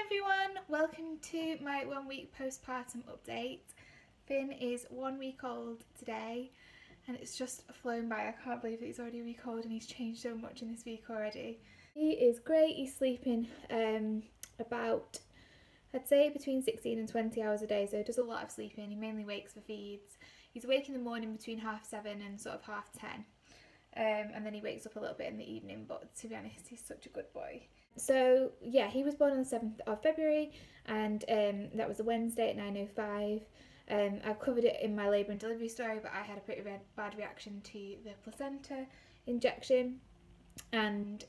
everyone, welcome to my 1 week postpartum update. Finn is 1 week old today and it's just flown by. I can't believe that he's already a week old and he's changed so much in this week already. He is great. He's sleeping about, I'd say, between 16 and 20 hours a day, so he does a lot of sleeping. He mainly wakes for feeds. He's awake in the morning between 7:30 and sort of 10:30. And then he wakes up a little bit in the evening, but to be honest, he's such a good boy. So yeah, he was born on the 7th of February and that was a Wednesday at 9:05. I've covered it in my labour and delivery story, but I had a pretty bad reaction to the placenta injection, and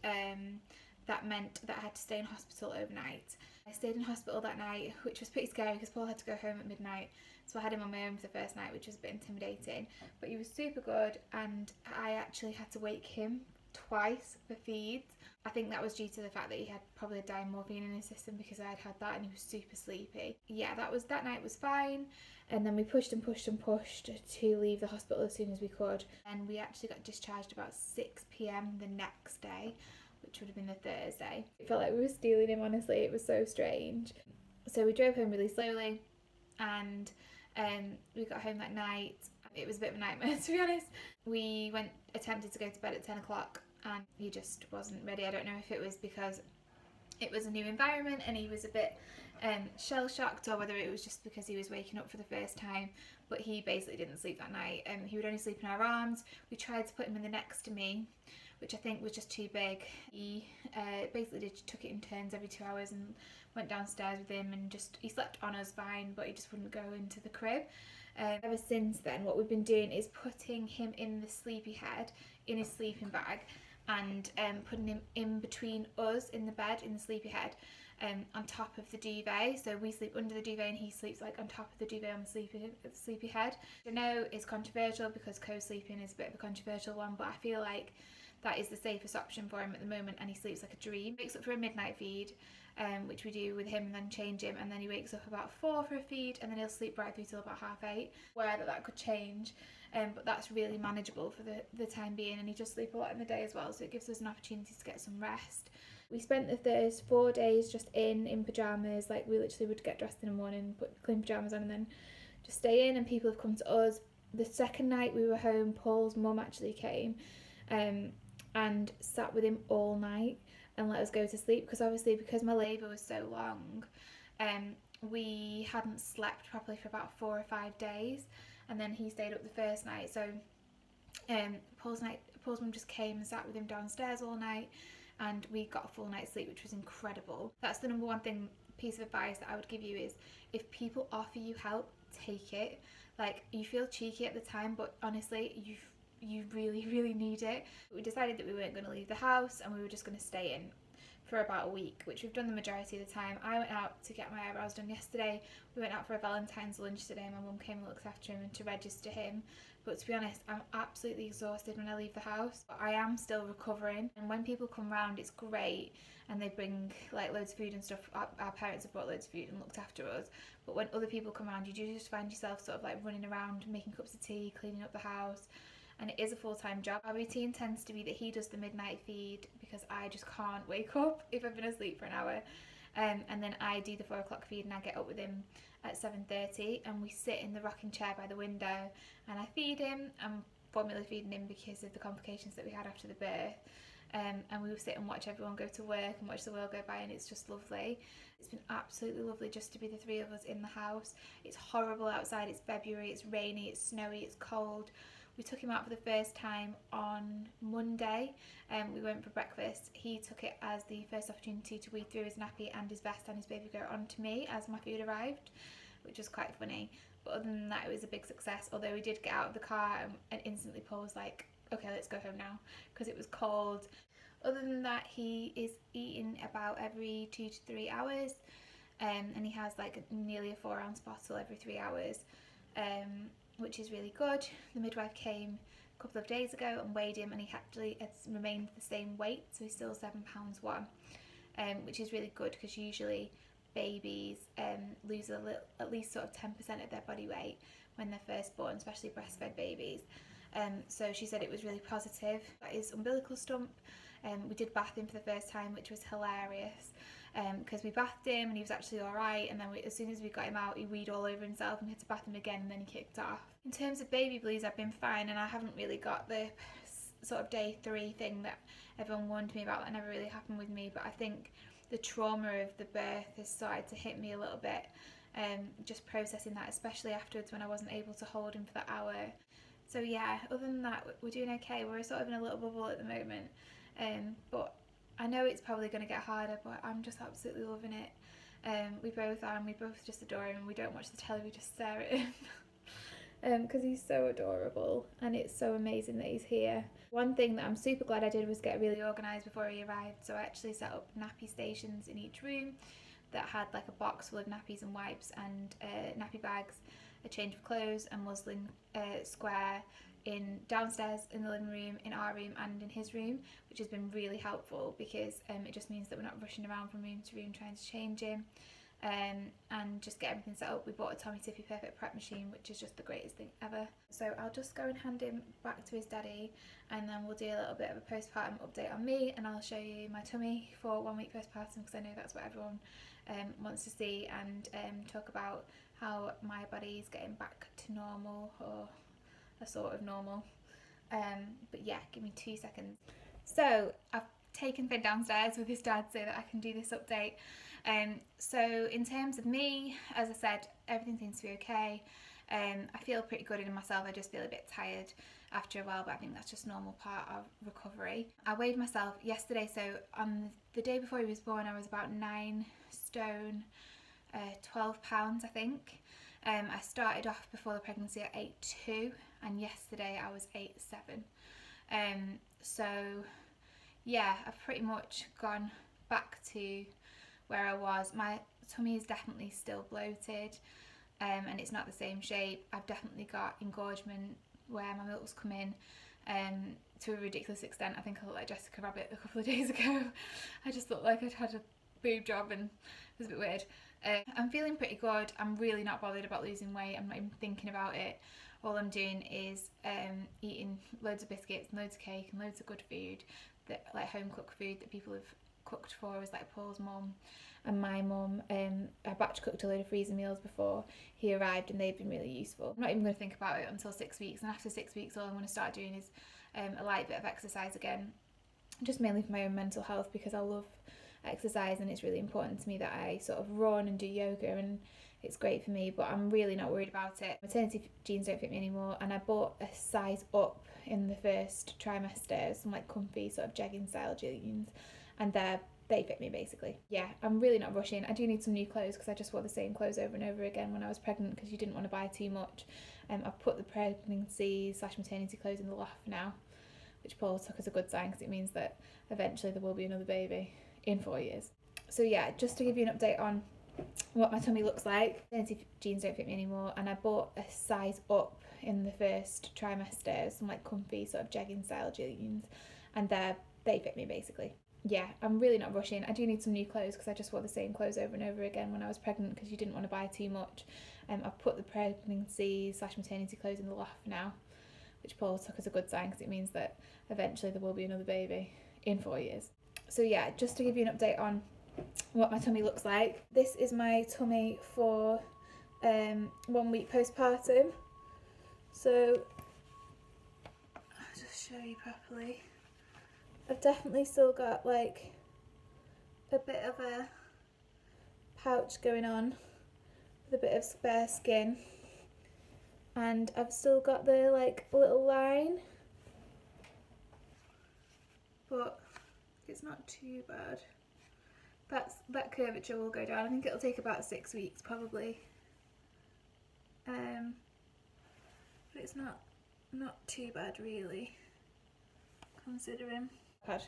that meant that I had to stay in hospital overnight. I stayed in hospital that night, which was pretty scary because Paul had to go home at midnight, so I had him on my own for the first night, which was a bit intimidating, but he was super good, and I actually had to wake him twice for feeds. I think that was due to the fact that he had probably morphine in his system because I had that and he was super sleepy. Yeah, that night was fine, and then we pushed and pushed and pushed to leave the hospital as soon as we could, and we actually got discharged about 6 p.m. the next day, which would have been the Thursday. It felt like we were stealing him, honestly. It was so strange. So we drove home really slowly, and we got home that night. It was a bit of a nightmare, to be honest. We attempted to go to bed at 10 o'clock and he just wasn't ready. I don't know if it was because it was a new environment and he was a bit shell-shocked, or whether it was just because he was waking up for the first time, but he basically didn't sleep that night. He would only sleep in our arms. We tried to put him in the next to me, which I think was just too big. He basically took it in turns every 2 hours and went downstairs with him, and he slept on us fine, but he just wouldn't go into the crib. Ever since then, what we've been doing is putting him in the sleepy head in his sleeping bag, and putting him in between us in the bed in the sleepy head, on top of the duvet. So we sleep under the duvet and he sleeps like on top of the duvet on the sleepy head. I know it's controversial because co-sleeping is a bit of a controversial one, but I feel like that is the safest option for him at the moment, and he sleeps like a dream. He wakes up for a midnight feed, which we do with him, and then change him, and then he wakes up about 4 for a feed, and then he'll sleep right through till about 8:30. Aware that could change, but that's really manageable for the time being, and he does sleep a lot in the day as well, so it gives us an opportunity to get some rest. We spent the first 4 days just in pyjamas. Like, we literally would get dressed in the morning, put clean pyjamas on, and then just stay in, and people have come to us. The second night we were home, Paul's mum actually came and sat with him all night and let us go to sleep, because my labour was so long, we hadn't slept properly for about 4 or 5 days, and then he stayed up the first night. So Paul's mum just came and sat with him downstairs all night, and we got a full night's sleep, which was incredible. That's the number one piece of advice that I would give you, is if people offer you help, take it. Like, you feel cheeky at the time, but honestly, you really, really need it. We decided that we weren't going to leave the house and we were just going to stay in for about a week, which we've done the majority of the time. I went out to get my eyebrows done yesterday. We went out for a Valentine's lunch today. My mum came and looked after him and to register him. But to be honest, I'm absolutely exhausted when I leave the house. But I am still recovering, and when people come round, it's great, and they bring like loads of food and stuff. Our parents have brought loads of food and looked after us. But when other people come around, you do just find yourself sort of like running around, making cups of tea, cleaning up the house. And it is a full-time job. Our routine tends to be that he does the midnight feed because I just can't wake up if I've been asleep for an hour. And then I do the 4 o'clock feed, and I get up with him at 7:30, and we sit in the rocking chair by the window and I feed him. I'm formula feeding him because of the complications that we had after the birth. And we will sit and watch everyone go to work and watch the world go by, and it's just lovely. It's been absolutely lovely just to be the 3 of us in the house. It's horrible outside. It's February, it's rainy, it's snowy, it's cold. We took him out for the first time on Monday. We went for breakfast. He took it as the first opportunity to weed through his nappy and his vest and his baby girl onto me as my food arrived, which was quite funny. But other than that, it was a big success, although we did get out of the car and instantly Paul was like, okay, let's go home now, because it was cold. Other than that, he is eating about every 2 to 3 hours, and he has like nearly a 4-ounce bottle every 3 hours. Which is really good. The midwife came a couple of days ago and weighed him, and he actually has remained the same weight, so he's still 7 pounds 1, which is really good, because usually babies lose at least sort of 10% of their body weight when they're first born, especially breastfed babies. So she said it was really positive. That is umbilical stump. We did bath him for the first time, which was hilarious. because we bathed him and he was actually alright, and then as soon as we got him out he weed all over himself and we had to bath him again, and then he kicked off. In terms of baby blues, I've been fine, and I haven't really got the sort of day 3 thing that everyone warned me about. That never really happened with me, but I think the trauma of the birth has started to hit me a little bit, just processing that, especially afterwards when I wasn't able to hold him for that hour. So yeah, other than that, we're doing okay. We're sort of in a little bubble at the moment, but I know it's probably going to get harder, but I'm just absolutely loving it. We both are, and we both just adore him, and we don't watch the telly, we just stare at him because he's so adorable, and it's so amazing that he's here. One thing that I'm super glad I did was get really organised before he arrived, so I actually set up nappy stations in each room that had like a box full of nappies and wipes and nappy bags, a change of clothes, a muslin square in downstairs in the living room, in our room and in his room, which has been really helpful because it just means that we're not rushing around from room to room trying to change him, and just get everything set up. We bought a Tommy Tippy Perfect Prep machine, which is just the greatest thing ever. So I'll just go and hand him back to his daddy, and then we'll do a little bit of a postpartum update on me, and I'll show you my tummy for 1 week postpartum because I know that's what everyone wants to see, and talk about how my body's getting back to normal, or a sort of normal. But yeah, give me 2 seconds. So I've taken Finn downstairs with his dad so that I can do this update. So in terms of me, as I said, everything seems to be okay. I feel pretty good in myself. I just feel a bit tired after a while, but I think that's just normal part of recovery. I weighed myself yesterday, so on the day before he was born I was about 9 stone 12 pounds I think. I started off before the pregnancy at 8.2, and yesterday I was 8.7. So yeah, I've pretty much gone back to where I was. My tummy is definitely still bloated, and it's not the same shape. I've definitely got engorgement where my milk's come in, to a ridiculous extent. I think I looked like Jessica Rabbit a couple of days ago. I just looked like I'd had a boob job and it was a bit weird. I'm feeling pretty good. I'm really not bothered about losing weight. I'm not even thinking about it. All I'm doing is eating loads of biscuits and loads of cake and loads of good food, that like home cooked food that people have cooked for us, like Paul's mum and my mum. I batch cooked a load of freezer meals before he arrived, and they've been really useful. I'm not even going to think about it until 6 weeks, and after 6 weeks all I'm going to start doing is a light bit of exercise again, just mainly for my own mental health, because I love exercise and it's really important to me that I sort of run and do yoga, and it's great for me, but I'm really not worried about it. Maternity jeans don't fit me anymore, and I bought a size up in the first trimester, some like comfy sort of jegging style jeans, and they fit me basically. Yeah, I'm really not rushing. I do need some new clothes because I just wore the same clothes over and over again when I was pregnant, because you didn't want to buy too much. I've put the pregnancy/maternity clothes in the loft now, which Paul took as a good sign because it means that eventually there will be another baby in 4 years. So yeah, just to give you an update on what my tummy looks like. Maternity jeans don't fit me anymore, and I bought a size up in the first trimester, some like comfy sort of jegging style jeans, and they fit me basically. Yeah, I'm really not rushing. I do need some new clothes because I just wore the same clothes over and over again when I was pregnant, because you didn't want to buy too much. I've put the pregnancy/maternity clothes in the loft now, which Paul took as a good sign because it means that eventually there will be another baby in 4 years. So yeah, just to give you an update on what my tummy looks like. This is my tummy for 1 week postpartum. So I'll just show you properly. I've definitely still got like a bit of a pouch going on with a bit of spare skin, and I've still got the like little line, but it's not too bad. That curvature will go down. I think it'll take about 6 weeks probably, but it's not too bad really, considering. I've had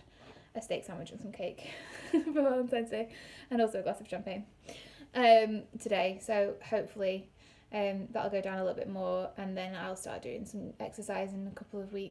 a steak sandwich and some cake for Valentine's Day, and also a glass of champagne today, so hopefully that'll go down a little bit more, and then I'll start doing some exercise in a couple of weeks.